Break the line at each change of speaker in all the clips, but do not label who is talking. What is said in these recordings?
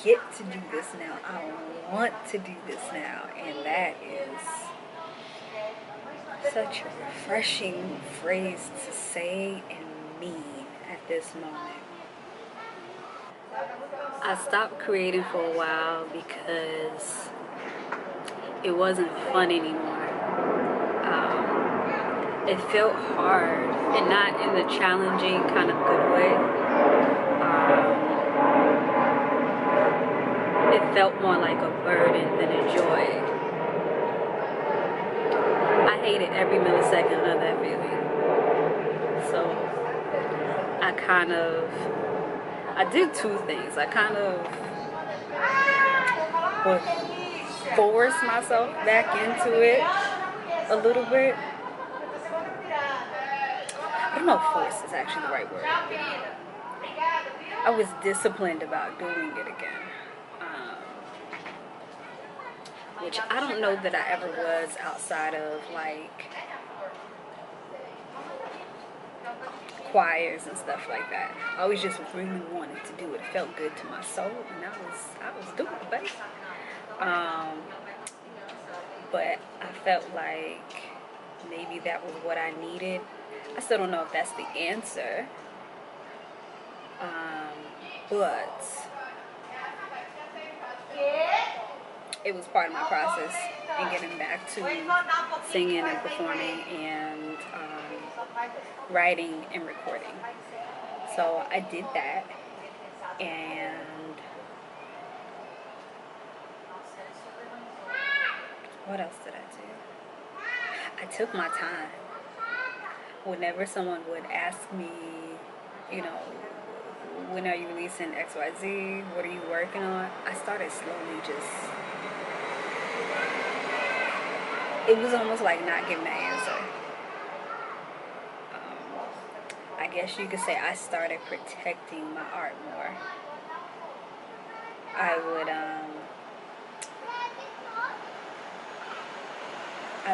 get to do this now. I want to do this now. And that is such a refreshing phrase to say and mean at this moment. I stopped creating for a while because it wasn't fun anymore. It felt hard, and not in the challenging kind of good way. It felt more like a burden than a joy. I hated every millisecond of that feeling. So I did two things. I kind of would force myself back into it a little bit. I don't know if force is actually the right word. I was disciplined about doing it again. Which I don't know that I ever was outside of like choirs and stuff like that. I always just really wanted to do it. It felt good to my soul, and I was doing it, baby. But I felt like maybe that was what I needed. I still don't know if that's the answer. But it was part of my process in getting back to singing and performing and writing and recording. So I did that, and what else did I do? I took my time. Whenever someone would ask me, you know, when are you releasing XYZ? What are you working on? I started slowly just, it was almost like not giving an answer. I guess you could say I started protecting my art more. I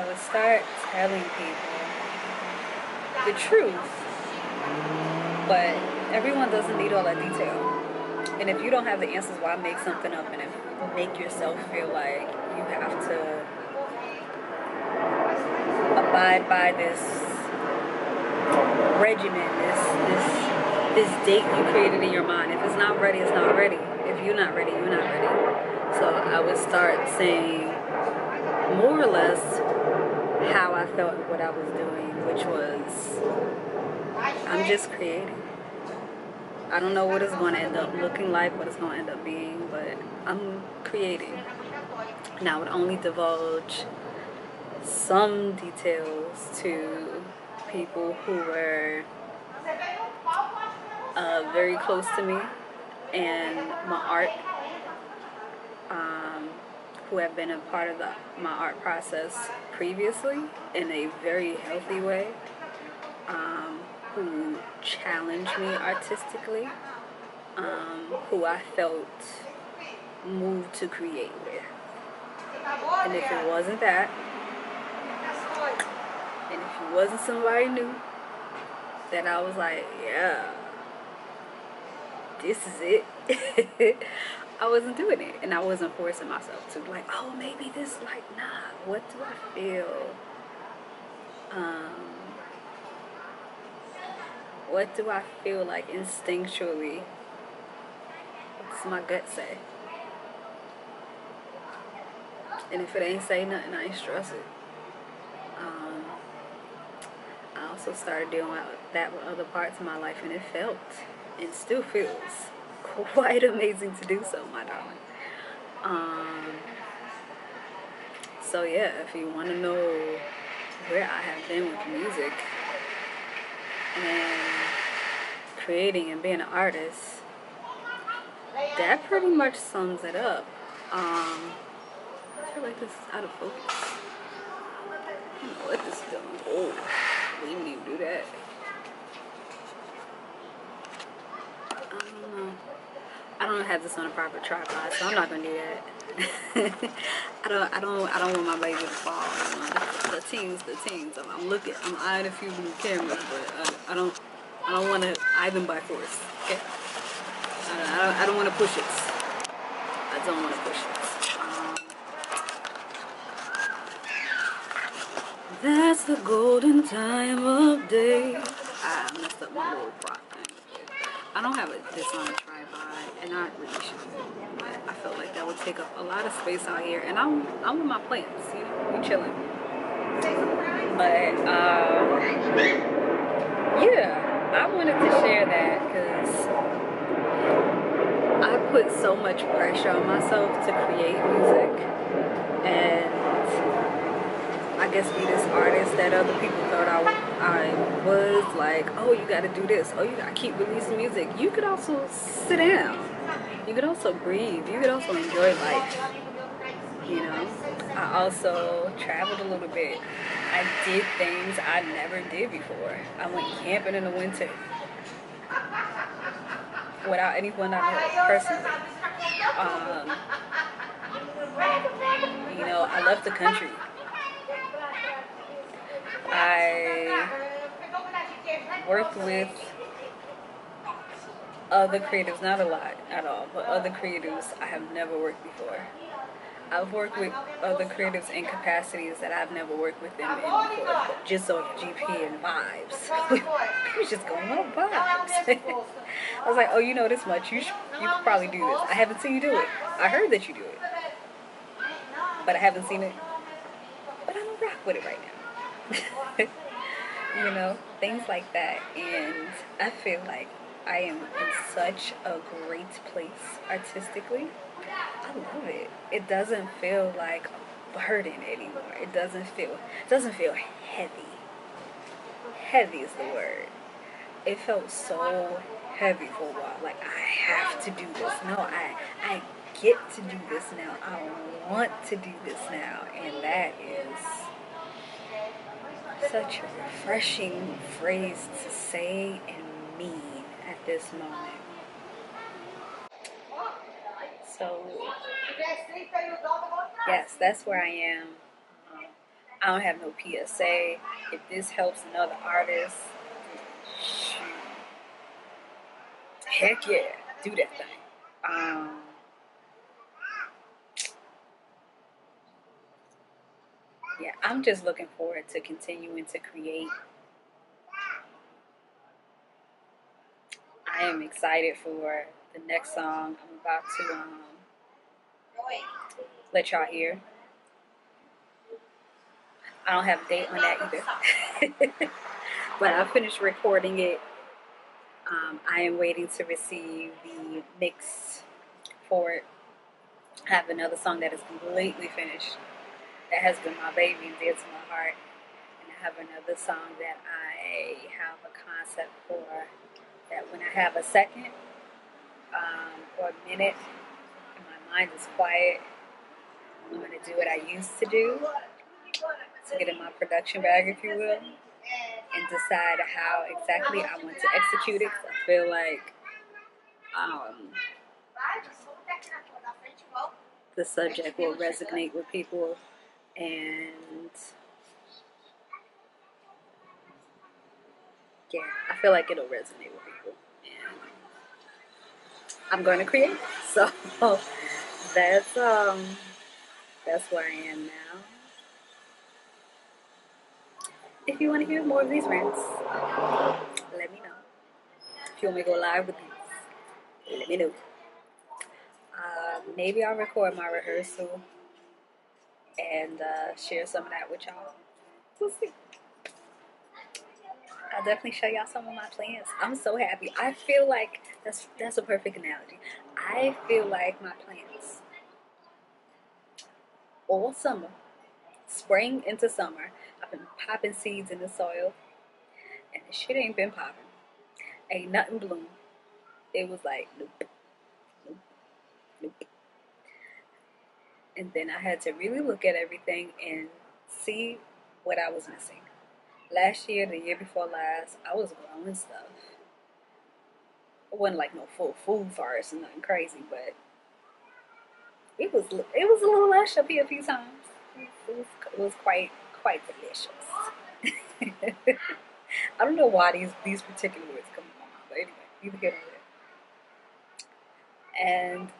would start telling people the truth, but everyone doesn't need all that detail. And if you don't have the answers, why make something up and make yourself feel like you have to abide by this regimen, this date you created in your mind. If it's not ready, it's not ready. If you're not ready, you're not ready. So I would start saying more or less how I felt what I was doing, which was I'm just creating. I don't know what it's going to end up looking like, what it's going to end up being, but I'm creating. And I would only divulge some details to people who were very close to me and my art, who have been a part of my art process previously in a very healthy way, who challenged me artistically, who I felt moved to create with. And if it wasn't that, and if it wasn't somebody new, that I was like, yeah, this is it, I wasn't doing it. And I wasn't forcing myself to, like, oh, maybe this, like, nah, what do I feel? What do I feel like instinctually? What does my gut say? And if it ain't say nothing, I ain't stress it. I also started doing that with other parts of my life, and it felt, and still feels, quite amazing to do so, my darling. So yeah, if you want to know where I have been with music and creating and being an artist, that pretty much sums it up. I feel like this is out of focus. I don't know what this is doing. Oh, we didn't even do that. I don't have this on a proper tripod, so I'm not gonna do that. I don't want my baby to fall. The teens. I'm eyeing a few new cameras, but I don't want to eye them by force. Okay. I don't want to push it. I don't want to push this. That's the golden time of day. I messed up my little rock thing. I don't have this on a tripod, and I really should. But I felt like that would take up a lot of space out here, and I'm with my plants, you know, we chilling. But yeah, I wanted to share that because I put so much pressure on myself to create music, and I guess be this artist that other people thought I was. Like, oh, you gotta do this, oh, you gotta keep releasing music. You could also sit down, you could also breathe, you could also enjoy life, you know. I also traveled a little bit. I did things I never did before. I went camping in the winter without anyone I knew personally. You know, I left the country. I worked with other creatives, not a lot at all, but other creatives I have never worked before. I've worked with other creatives in capacities that I've never worked with them in before, just on GP and vibes. I was just going on vibes. I was like, oh, you know this much, you could probably do this. I haven't seen you do it. I heard that you do it, but I haven't seen it. But I'm gonna rock with it right now. You know, things like that. And I feel like I am in such a great place artistically. I love it. It doesn't feel like a burden anymore. It doesn't feel heavy. Heavy is the word. It felt so heavy for a while. Like, I have to do this. No, I get to do this now. I want to do this now. And that is such a refreshing phrase to say and mean at this moment. So, yes, that's where I am. I don't have no PSA. If this helps another artist, shoot, heck yeah, do that thing. Yeah, I'm just looking forward to continuing to create. I am excited for the next song I'm about to let y'all hear. I don't have a date on that either. But I finished recording it. I am waiting to receive the mix for it. I have another song that is completely finished. That has been my baby and dear to my heart. And I have another song that I have a concept for, that when I have a second or a minute and my mind is quiet, I'm going to do what I used to do, to get in my production bag, if you will, and decide how exactly I want to execute it. I feel like the subject will resonate with people, and yeah, I feel like it'll resonate with people, and I'm going to create. So that's where I am now. If you want to hear more of these rants, let me know. If you want me to go live with these, let me know. Maybe I'll record my rehearsal and share some of that with y'all. We'll see. I'll definitely show y'all some of my plans. I'm so happy. I feel like that's a perfect analogy. I feel like my plants all summer, spring into summer, I've been popping seeds in the soil, and the shit ain't been popping. Ain't nothing bloom. It was like, nope, nope, nope. And then I had to really look at everything and see what I was missing. Last year, the year before last, I was growing stuff. It wasn't like no full food forest and nothing crazy, but it was a little lush up here a few times. It was quite delicious. I don't know why these particular words come to my mind, but anyway, you get on it. And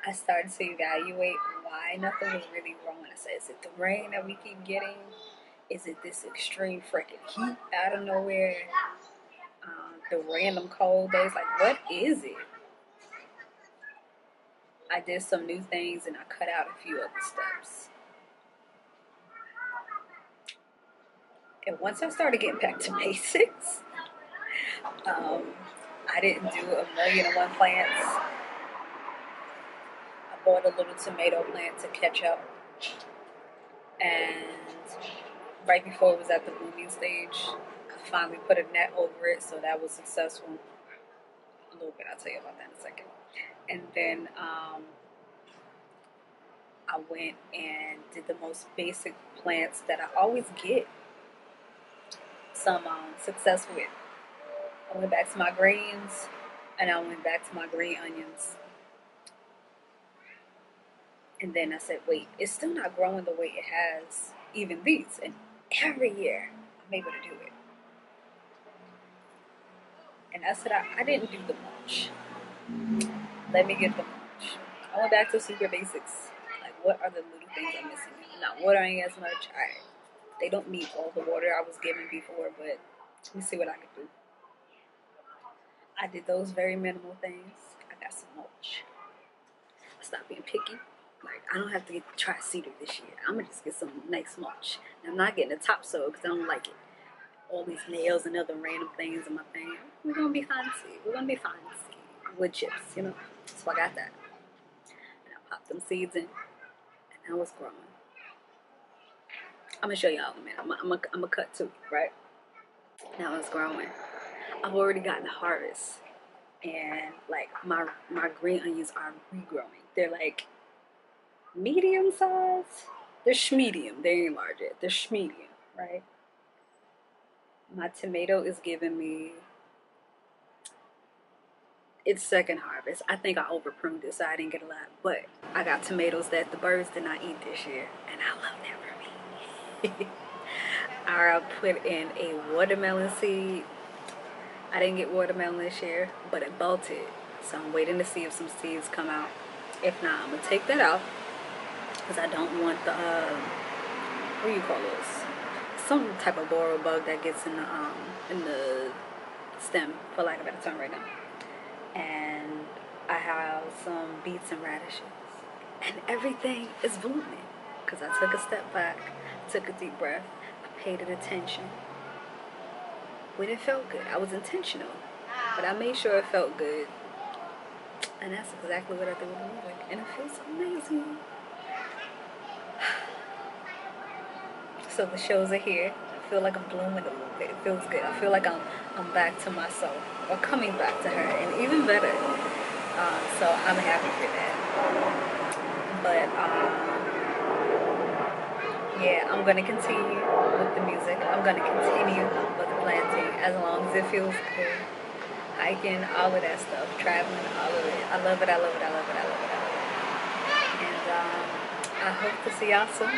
I started to evaluate why nothing was really growing. I said, is it the rain that we keep getting? Is it this extreme freaking heat out of nowhere? The random cold days? Like, what is it? I did some new things and I cut out a few other steps. And once I started getting back to basics, I didn't do 1,000,001 plants. I bought a little tomato plant to catch up. And right before it was at the blooming stage, I finally put a net over it, so that was successful. A little bit, I'll tell you about that in a second. And then I went and did the most basic plants that I always get some success with. I went back to my greens, and I went back to my green onions. And then I said, wait, it's still not growing the way it has even these. And every year, I'm able to do it. And I said, I didn't do the mulch. Let me get the mulch. I went back to super basics. Like, what are the little things I'm missing? I'm not watering as much. They don't need all the water I was given before, but let me see what I can do. I did those very minimal things. I got some mulch. I stopped being picky. Like, I don't have to try cedar this year. I'm going to just get some nice mulch. And I'm not getting the topsoil because I don't like it. All these nails and other random things in my thing. We're going to be fancy. We're going to be fancy. Wood chips, you know. So I got that. And I popped them seeds in. And now it's growing. I'm going to show y'all in a minute. I'm going to cut too, right? Now it's growing. I've already gotten the harvest. And, like, my green onions are regrowing. They're, like, medium size. They're schmedium. They ain't large yet. They're schmedium, right? My tomato is giving me its second harvest. I think I over pruned it, so I didn't get a lot. But I got tomatoes that the birds did not eat this year, and I love that for me. I put in a watermelon seed. I didn't get watermelon this year, but it bolted. So I'm waiting to see if some seeds come out. If not, I'm gonna take that out because I don't want the what do you call those? Some type of borer bug that gets in the stem, for lack of a better term, right now. And I have some beets and radishes, and everything is blooming because I took a step back, took a deep breath, I paid it attention. When it felt good, I was intentional, but I made sure it felt good, and that's exactly what I did with the music, and it feels amazing. So the shows are here. I feel like I'm blooming a little bit. It feels good. I feel like I'm back to myself, or coming back to her, and even better. So I'm happy for that. But yeah, I'm gonna continue with the music. I'm gonna continue with the planting as long as it feels good. Hiking, all of that stuff, traveling, all of it. I love it. I love it. I love it. I love it. I love it. And I hope to see y'all soon.